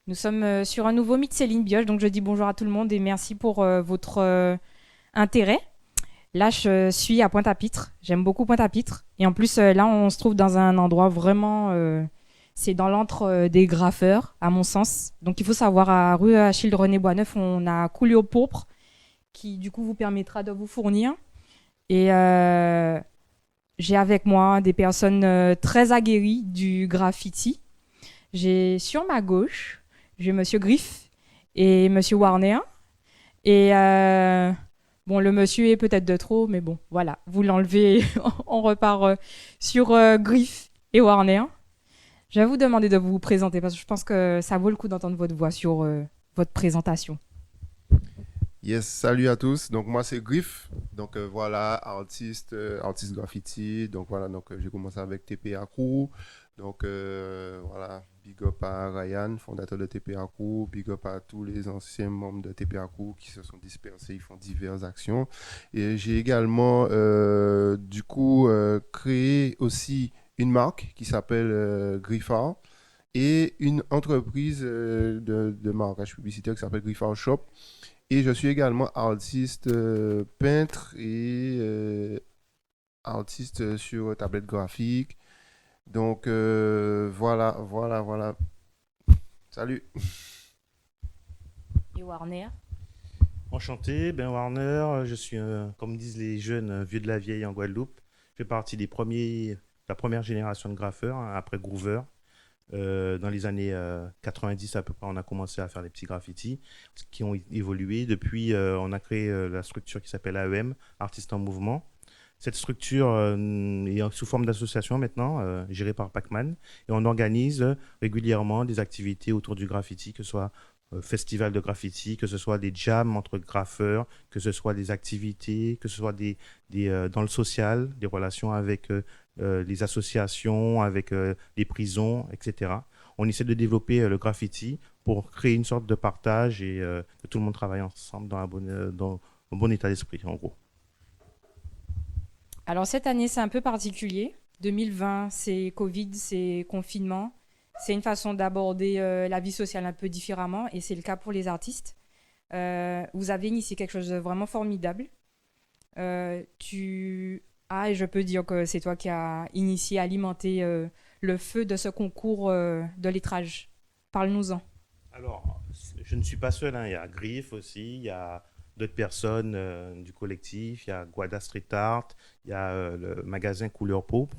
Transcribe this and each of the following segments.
Nous sommes sur un nouveau mythe Céline Bioche, donc je dis bonjour à tout le monde et merci pour votre intérêt. Là, je suis à Pointe-à-Pitre. J'aime beaucoup Pointe-à-Pitre. Et en plus, là, on se trouve dans un endroit vraiment... c'est dans l'antre des graffeurs, à mon sens. Donc, il faut savoir, à rue Achille René Boisneuf, on a Coolio Pourpre, qui, du coup, vous permettra de vous fournir. Et j'ai avec moi des personnes très aguerries du graffiti. J'ai sur ma gauche, j'ai Monsieur Griff et Monsieur Warner. Et bon, le monsieur est peut-être de trop, mais bon, voilà, vous l'enlevez, on repart sur Griff et Warner. Je vais vous demander de vous présenter parce que je pense que ça vaut le coup d'entendre votre voix sur votre présentation. Yes, salut à tous. Donc moi c'est Griff. Donc voilà, artiste graffiti. Donc voilà, j'ai commencé avec TPA Crew. Donc voilà, big up à Ryan, fondateur de TPA Crew. Big up à tous les anciens membres de TPA Crew qui se sont dispersés, ils font diverses actions. Et j'ai également créé aussi une marque qui s'appelle Griffard et une entreprise de marquage publicitaire qui s'appelle Griffard Shop. Et je suis également artiste peintre et artiste sur tablette graphique. Donc voilà. Salut. Et Warner. Enchanté, Ben Warner, je suis, comme disent les jeunes, vieux de la vieille en Guadeloupe. Je fais partie la première génération de graffeurs, hein, après Groover. Dans les années 90 à peu près, on a commencé à faire des petits graffitis qui ont évolué. Depuis, on a créé la structure qui s'appelle AEM, Artistes en Mouvement. Cette structure est sous forme d'association maintenant, gérée par Pacman. Et on organise régulièrement des activités autour du graffiti, que ce soit festival de graffiti, que ce soit des jams entre graffeurs, que ce soit des activités, que ce soit dans le social, des relations avec les associations, avec les prisons, etc. On essaie de développer le graffiti pour créer une sorte de partage et que tout le monde travaille ensemble dans un bon état d'esprit, en gros. Alors cette année, c'est un peu particulier. 2020, c'est Covid, c'est confinement. C'est une façon d'aborder la vie sociale un peu différemment et c'est le cas pour les artistes. Vous avez initié quelque chose de vraiment formidable. Et je peux dire que c'est toi qui as initié, alimenté le feu de ce concours de lettrage. Parle-nous-en. Alors, je ne suis pas seul, hein. Il y a Griff aussi, il y a d'autres personnes du collectif, il y a Guada Street Art, il y a le magasin Couleur Pourpre.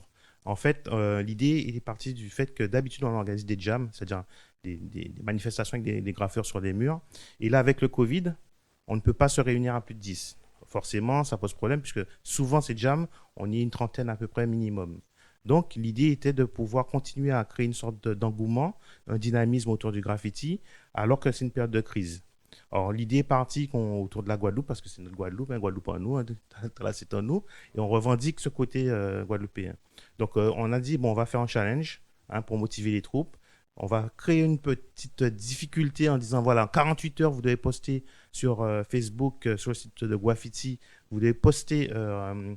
En fait, l'idée est partie du fait que d'habitude, on organise des jams, c'est-à-dire des manifestations avec des graffeurs sur des murs. Et là, avec le Covid, on ne peut pas se réunir à plus de 10. Forcément, ça pose problème, puisque souvent, ces jams, on y est une trentaine à peu près minimum. Donc, l'idée était de pouvoir continuer à créer une sorte d'engouement, un dynamisme autour du graffiti, alors que c'est une période de crise. Alors, l'idée est partie autour de la Guadeloupe, parce que c'est notre Guadeloupe, hein, Guadeloupe en nous, hein, là c'est en nous, et on revendique ce côté guadeloupéen. Donc, on a dit, bon, on va faire un challenge, hein, pour motiver les troupes. On va créer une petite difficulté en disant, voilà, en 48 heures, vous devez poster sur Facebook, sur le site de Graffiti, vous devez poster euh,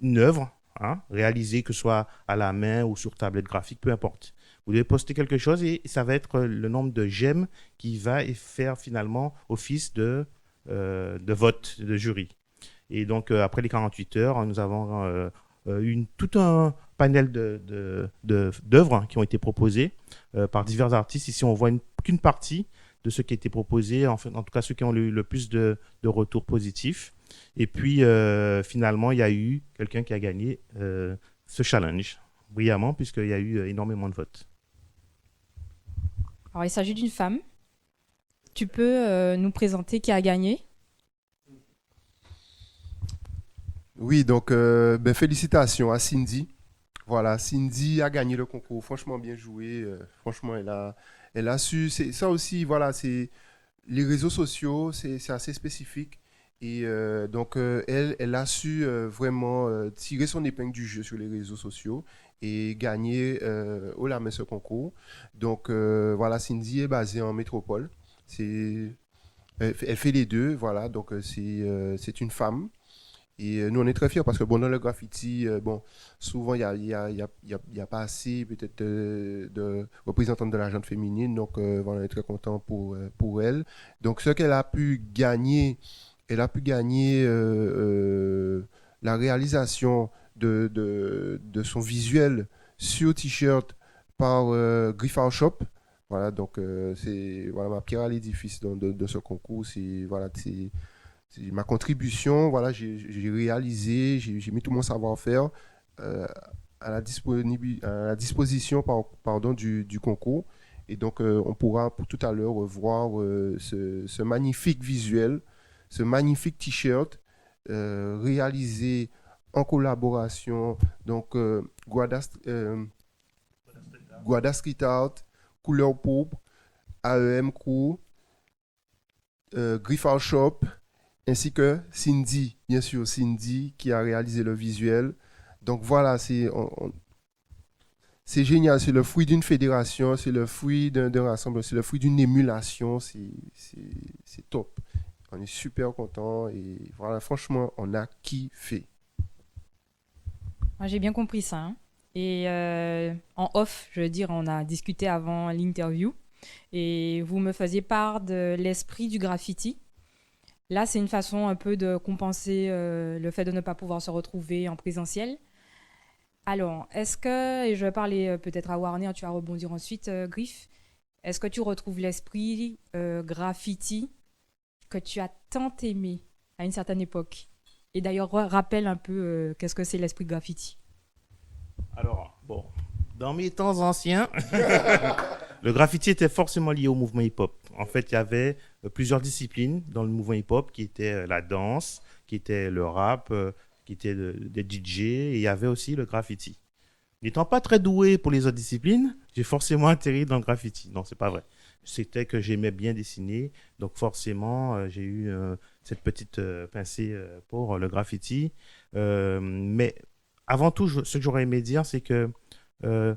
une œuvre, hein, réalisée, que ce soit à la main ou sur tablette graphique, peu importe. Vous devez poster quelque chose et ça va être le nombre de j'aime qui va faire finalement office de vote, de jury. Et donc, après les 48 heures, nous avons tout un panel d'œuvres qui ont été proposées par divers artistes. Ici, on voit qu'une partie de ce qui a été proposé, en tout cas ceux qui ont eu le plus de retours positifs. Et puis, finalement, il y a eu quelqu'un qui a gagné ce challenge brillamment, puisqu'il y a eu énormément de votes. Alors il s'agit d'une femme. Tu peux nous présenter qui a gagné? Oui, félicitations à Cindy. Voilà, Cindy a gagné le concours. Franchement bien joué. Franchement, elle a su. C'est ça aussi. Voilà, c'est les réseaux sociaux, c'est assez spécifique. Et elle a su vraiment tirer son épingle du jeu sur les réseaux sociaux et gagner haut la main ce concours. Donc voilà, Cindy est basée en métropole. Elle fait les deux, voilà. Donc c'est une femme. Et nous, on est très fiers parce que bon, dans le graffiti, bon, souvent, il y a pas assez peut-être de représentantes de la gente féminine. Donc, voilà, on est très content pour elle. Donc, ce qu'elle a pu gagner, elle a pu gagner la réalisation de son visuel sur T-shirt par Griffard Shop. Voilà, donc c'est voilà, ma pierre à l'édifice de ce concours. C'est voilà, c'est ma contribution. Voilà, j'ai réalisé, j'ai mis tout mon savoir-faire euh, à la disposition pardon, du concours. Et donc, on pourra pour tout à l'heure voir ce magnifique visuel, ce magnifique t-shirt réalisé en collaboration. Donc, Guada Street Art, Couleur Pourpre, AEM Crew, Griffard Shop, ainsi que Cindy, bien sûr, Cindy qui a réalisé le visuel. Donc voilà, c'est génial, c'est le fruit d'une fédération, c'est le fruit d'un rassemblement, c'est le fruit d'une émulation, c'est top. On est super content et voilà, franchement, on a kiffé. Moi, j'ai bien compris ça, hein. Et en off, je veux dire, on a discuté avant l'interview et vous me faisiez part de l'esprit du graffiti. Là, c'est une façon un peu de compenser le fait de ne pas pouvoir se retrouver en présentiel. Alors, est-ce que, et je vais parler peut-être à Warner, tu vas rebondir ensuite, Griff, est-ce que tu retrouves l'esprit graffiti que tu as tant aimé à une certaine époque? Et d'ailleurs, rappelle un peu qu'est-ce que c'est l'esprit graffiti. Alors, bon, dans mes temps anciens, le graffiti était forcément lié au mouvement hip-hop. En fait, il y avait plusieurs disciplines dans le mouvement hip-hop qui étaient la danse, qui était le rap, qui étaient des DJ, et il y avait aussi le graffiti. N'étant pas très doué pour les autres disciplines, j'ai forcément atterri dans le graffiti. Non, c'est pas vrai. C'était que j'aimais bien dessiner, donc forcément, j'ai eu cette petite pincée pour le graffiti. Mais avant tout, ce que j'aurais aimé dire, c'est que euh,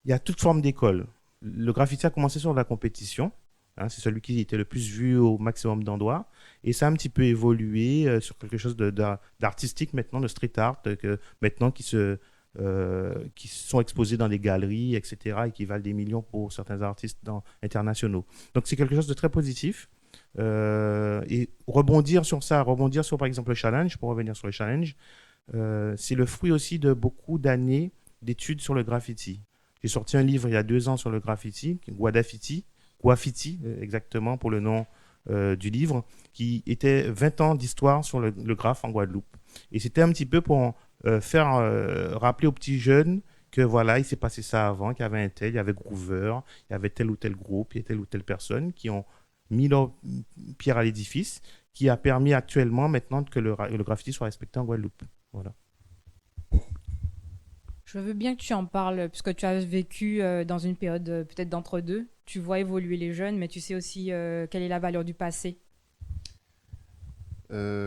il y a toute forme d'école. Le graffiti a commencé sur la compétition. Hein, c'est celui qui était le plus vu au maximum d'endroits. Et ça a un petit peu évolué sur quelque chose d'artistique maintenant, de street art, maintenant qui sont exposés dans des galeries, etc., et qui valent des millions pour certains artistes internationaux. Donc c'est quelque chose de très positif. Et rebondir sur ça, rebondir sur par exemple le challenge, pour revenir sur le challenge, c'est le fruit aussi de beaucoup d'années d'études sur le graffiti. J'ai sorti un livre il y a 2 ans sur le graffiti, Guafiti, exactement pour le nom du livre, qui était 20 ans d'histoire sur le graphe en Guadeloupe. Et c'était un petit peu pour faire rappeler aux petits jeunes que voilà, il s'est passé ça avant, qu'il y avait un tel, il y avait Groover, il y avait tel ou tel groupe, il y a telle ou telle personne qui ont mis leur pierre à l'édifice, qui a permis actuellement maintenant que le graffiti soit respecté en Guadeloupe. Voilà. Je veux bien que tu en parles, puisque tu as vécu dans une période peut-être d'entre-deux. Tu vois évoluer les jeunes, mais tu sais aussi quelle est la valeur du passé.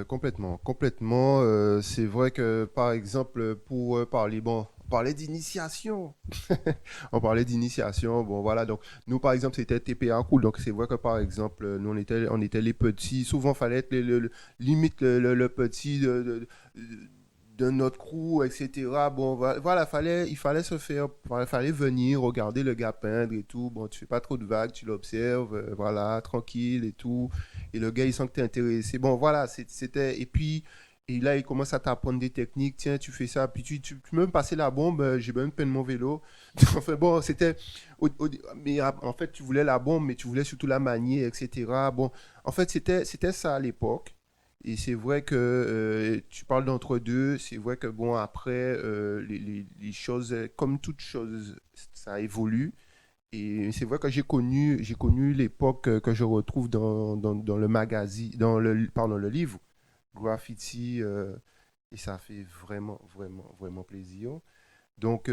Complètement, complètement. C'est vrai que, par exemple, pour parler, bon, on parlait d'initiation. On parlait d'initiation. Bon, voilà. Donc, nous, par exemple, c'était TPA cool. Donc, c'est vrai que, par exemple, nous, on était les petits. Souvent, fallait être limite le petit de notre crew, etc. Bon, voilà, il fallait se faire, fallait venir regarder le gars peindre et tout. Bon, tu fais pas trop de vagues, tu l'observes, voilà, tranquille et tout. Et le gars, il sent que tu es intéressé. Bon, voilà, c'était. Et puis, et là, il commence à t'apprendre des techniques. Tiens, tu fais ça. Puis, tu peux même passer la bombe. J'ai même peint mon vélo. Enfin, bon, c'était. Mais en fait, tu voulais la bombe, mais tu voulais surtout la manier, etc. Bon, en fait, c'était ça à l'époque. Et c'est vrai que tu parles d'entre-deux. C'est vrai que, bon, après, les choses, comme toute chose, ça évolue. Et c'est vrai que j'ai connu l'époque que je retrouve dans le magazine, pardon, le livre, Graffiti, et ça fait vraiment, vraiment, vraiment plaisir. Donc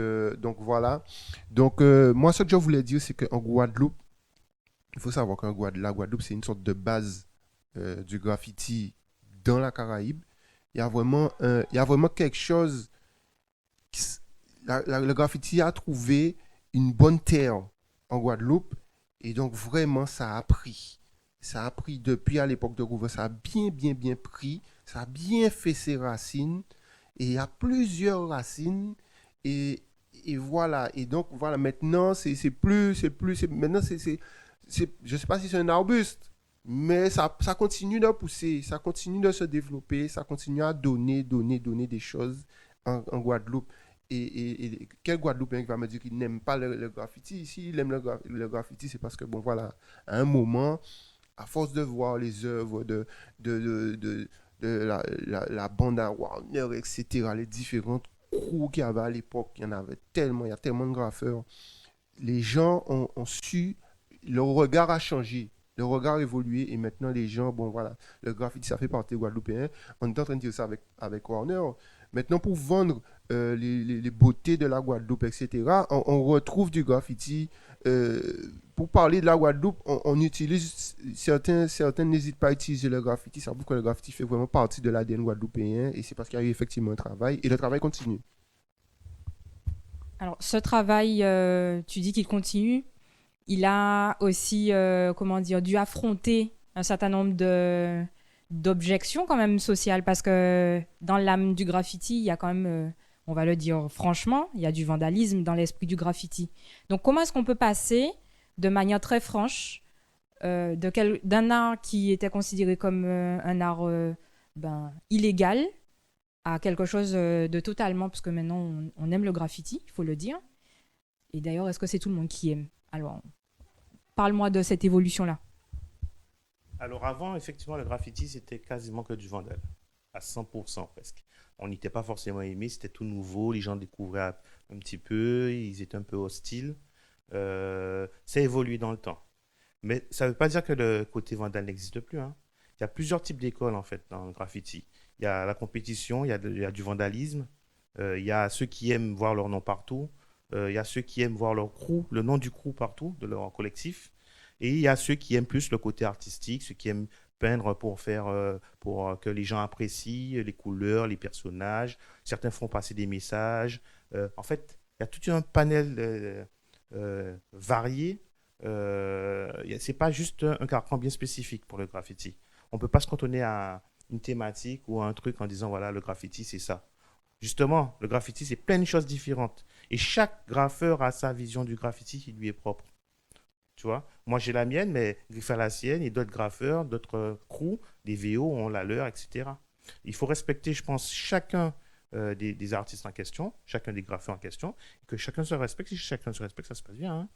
voilà. Donc, moi, ce que je voulais dire, c'est qu'en Guadeloupe, il faut savoir la Guadeloupe, c'est une sorte de base du graffiti dans la Caraïbe. Il y a vraiment quelque chose. qui s- le graffiti a trouvé une bonne terre en Guadeloupe. Et donc, vraiment, ça a pris. Ça a pris depuis à l'époque de Rouven, ça a bien, bien, bien pris. Ça a bien fait ses racines. Et il y a plusieurs racines. Et, et voilà. Et donc, voilà, maintenant, maintenant, je ne sais pas si c'est un arbuste, mais ça continue de pousser, ça continue de se développer, ça continue à donner des choses en Guadeloupe. Et quel Guadeloupéen qui va me dire qu'il n'aime pas le graffiti? S'il aime le graffiti, c'est parce que, bon, voilà, à un moment, à force de voir les œuvres de, de, de, de la bande à Warner, etc., les différentes crews qu'il y avait à l'époque, il y en avait tellement, il y a tellement de graffeurs. Les gens ont su, leur regard a changé, le regard a évolué et maintenant les gens, bon voilà, le graffiti ça fait partie des Guadeloupéens. On est en train de dire ça avec Warner. Maintenant, pour vendre les beautés de la Guadeloupe, etc., on retrouve du graffiti. euh, pour parler de la Guadeloupe, on utilise, certains n'hésitent pas à utiliser le graffiti. Ça prouve que le graffiti fait vraiment partie de l'ADN guadeloupéen et c'est parce qu'il y a eu effectivement un travail et le travail continue. Alors, ce travail, tu dis qu'il continue. Il a aussi, comment dire, dû affronter un certain nombre d'objections quand même sociales parce que dans l'âme du graffiti, il y a quand même, on va le dire franchement, il y a du vandalisme dans l'esprit du graffiti. Donc, comment est-ce qu'on peut passer de manière très franche d'un art qui était considéré comme un art illégal à quelque chose de totalement, parce que maintenant on aime le graffiti, il faut le dire. Et d'ailleurs, est-ce que c'est tout le monde qui aime? Alors, parle-moi de cette évolution-là. Alors avant, effectivement, le graffiti, c'était quasiment que du vandal, à 100% presque. On n'était pas forcément aimé, c'était tout nouveau, les gens découvraient un petit peu, ils étaient un peu hostiles. Ça a évolué dans le temps. Mais ça ne veut pas dire que le côté vandal n'existe plus, hein. Il y a plusieurs types d'écoles en fait dans le graffiti. Il y a la compétition, il y a du vandalisme, il y a ceux qui aiment voir leur nom partout, il y a ceux qui aiment voir leur crew, le nom du crew partout, de leur collectif, et il y a ceux qui aiment plus le côté artistique, ceux qui aiment peindre pour faire, pour que les gens apprécient les couleurs, les personnages. Certains font passer des messages. En fait, il y a tout un panel varié. C'est pas juste un carcan bien spécifique pour le graffiti. On peut pas se cantonner à une thématique ou à un truc en disant voilà, le graffiti c'est ça. Justement, le graffiti c'est plein de choses différentes. Et chaque graffeur a sa vision du graffiti qui lui est propre. Tu vois, moi j'ai la mienne, mais Griff a la sienne, et d'autres graffeurs, d'autres crews, des VO ont la leur, etc. Il faut respecter, je pense, chacun des artistes en question, chacun des graffeurs en question, et que chacun se respecte. Si chacun se respecte, ça se passe bien, hein.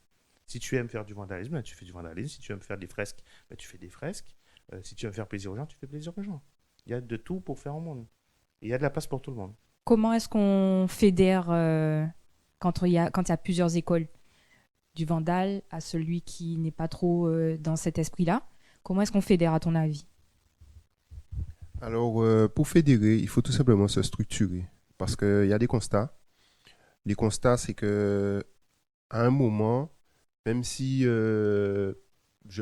Si tu aimes faire du vandalisme, ben, tu fais du vandalisme. Si tu aimes faire des fresques, ben, tu fais des fresques. Si tu aimes faire plaisir aux gens, tu fais plaisir aux gens. Il y a de tout pour faire au monde. Et il y a de la place pour tout le monde. Comment est-ce qu'on fédère quand il y a plusieurs écoles, du vandal à celui qui n'est pas trop dans cet esprit-là? Comment est-ce qu'on fédère à ton avis? Alors, pour fédérer, il faut tout simplement se structurer. Parce qu'il y a des constats. Les constats, c'est que à un moment, même si je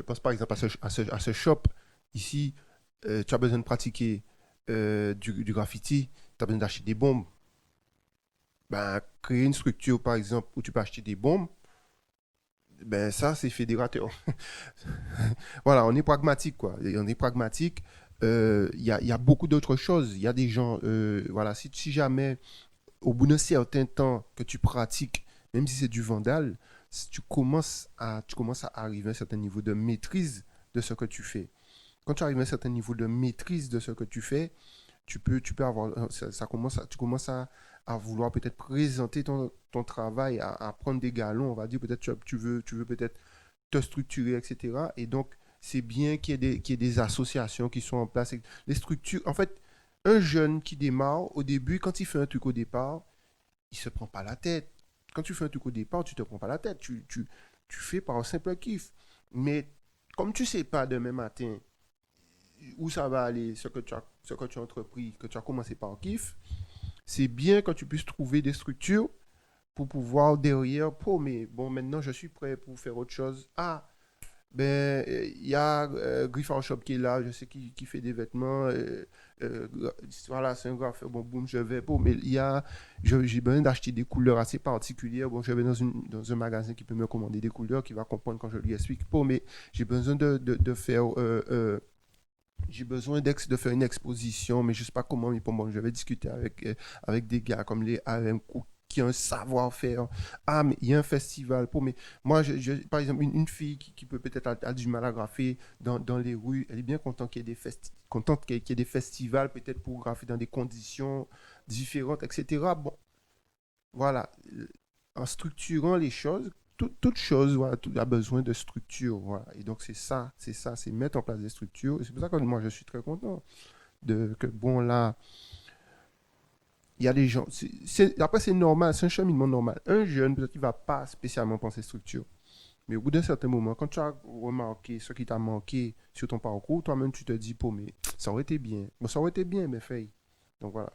pense par exemple à ce shop, ici, tu as besoin de pratiquer du graffiti, tu as besoin d'acheter des bombes. Ben, créer une structure, par exemple, où tu peux acheter des bombes, ben ça, c'est fédérateur. Voilà, on est pragmatique, quoi. Et on est pragmatique. Il y a beaucoup d'autres choses. Il y a des gens, voilà, si jamais, au bout d'un certain temps que tu pratiques, même si c'est du vandal, si tu commences à arriver à un certain niveau de maîtrise de ce que tu fais. Quand tu arrives à un certain niveau de maîtrise de ce que tu fais, tu peux avoir, tu commences à vouloir peut-être présenter ton travail, à prendre des galons, on va dire, peut-être tu veux peut-être te structurer, etc. Et donc, c'est bien qu'il y ait des associations qui sont en place. Les structures, en fait, un jeune qui démarre, au début, quand il fait un truc au départ, il se prend pas la tête. Quand tu fais un truc au départ, tu te prends pas la tête. Tu fais par un simple kiff. Mais comme tu sais pas demain matin où ça va aller, ce que tu as entrepris, que tu as commencé par kiff, c'est bien que tu puisses trouver des structures pour pouvoir derrière, mais bon, maintenant je suis prêt pour faire autre chose. Ah, ben, il y a Griffard Shop qui est là, je sais qui fait des vêtements. Euh, voilà, c'est un graffeur, bon, boum, je vais pour. Mais j'ai besoin d'acheter des couleurs assez particulières. Bon, je vais dans un magasin qui peut me commander des couleurs, qui va comprendre quand je lui explique. Pour, mais j'ai besoin de faire j'ai besoin de faire une exposition, mais je ne sais pas comment, mais pour moi, je vais discuter avec des gars comme les RM qui ont un savoir-faire. Ah, mais il y a un festival. Mais moi, par exemple, une fille qui peut peut-être a du mal à graffer dans les rues, elle est bien contente qu'il y ait contente qu'il y ait des festivals, peut-être pour graffer dans des conditions différentes, etc. Bon, voilà. En structurant les choses, toute chose, voilà, tout a besoin de structure, voilà. Et donc c'est mettre en place des structures. Et c'est pour ça que moi je suis très content que bon là, il y a des gens. Après c'est normal, c'est un cheminement normal. Un jeune peut-être qu'il va pas spécialement penser structure, mais au bout d'un certain moment, quand tu as remarqué ce qui t'a manqué sur ton parcours, toi-même tu te dis, mais ça aurait été bien, mais ça aurait été bien, mais fait. Donc voilà.